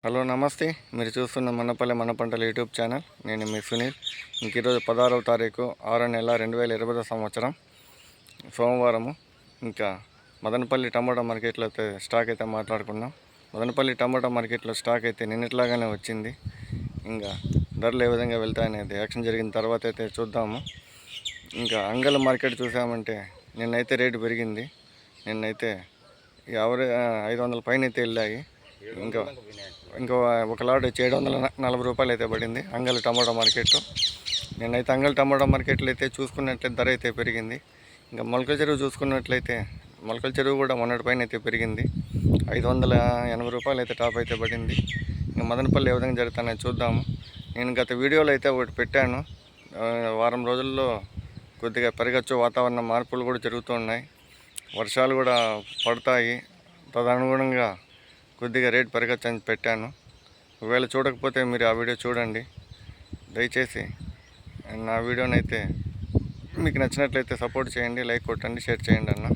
Hello నమస్తే. మీరు చూస్తున్న మనపల్లె మన పంటల యూట్యూబ్ ఛానల్. నేను మీ సునీల్. ఈరోజు 16వ తారీఖు 6వ నెల 2020 సంవత్సరం సోమవారము. ఇంకా మదనపల్లి టమాటా మార్కెట్లో అయితే స్టాక్ అయితే మాట్లాడుకున్నాం. మదనపల్లి టమాటా మార్కెట్లో స్టాక్ అయితే నిన్నట్లాగానే వచ్చింది. ఇంకా ధరలు ఏ విధంగా వెళ్తాయనేది యాక్షన్ జరిగిన తర్వాత అయితే చూద్దాము. ఇంకా అంగళ మార్కెట్ చూసామంటే నిన్నైతే రేటు పెరిగింది. నిన్నైతే 500 పైన అయితే వెళ్ళాయి. ఇంకో ఒక లాట్ వచ్చి 740 రూపాయలు అయితే పడింది అంగళ టమాటా మార్కెట్. నేనైతే అంగళ టమాటా మార్కెట్లో అయితే చూసుకున్నట్లయితే ధర అయితే పెరిగింది. ఇంకా మొలకల చెరువు చూసుకున్నట్లయితే మొలకల చెరువు కూడా మొన్నటి పైన అయితే పెరిగింది. 580 రూపాయలు అయితే టాప్ అయితే పడింది. ఇంకా మదనపల్లి ఏ విధంగా జరుగుతాయని చూద్దాము. నేను గత వీడియోలో అయితే ఒకటి పెట్టాను. వారం రోజుల్లో కొద్దిగా పెరగచ్చు, వాతావరణ మార్పులు కూడా జరుగుతూ ఉన్నాయి, వర్షాలు కూడా పడతాయి, తదనుగుణంగా కొద్దిగా రేట్ పెరగచ్చు అని పెట్టాను. ఒకవేళ చూడకపోతే మీరు ఆ వీడియో చూడండి. దయచేసి నా వీడియోని అయితే మీకు నచ్చినట్లయితే సపోర్ట్ చేయండి, లైక్ కొట్టండి, షేర్ చేయండి అన్న.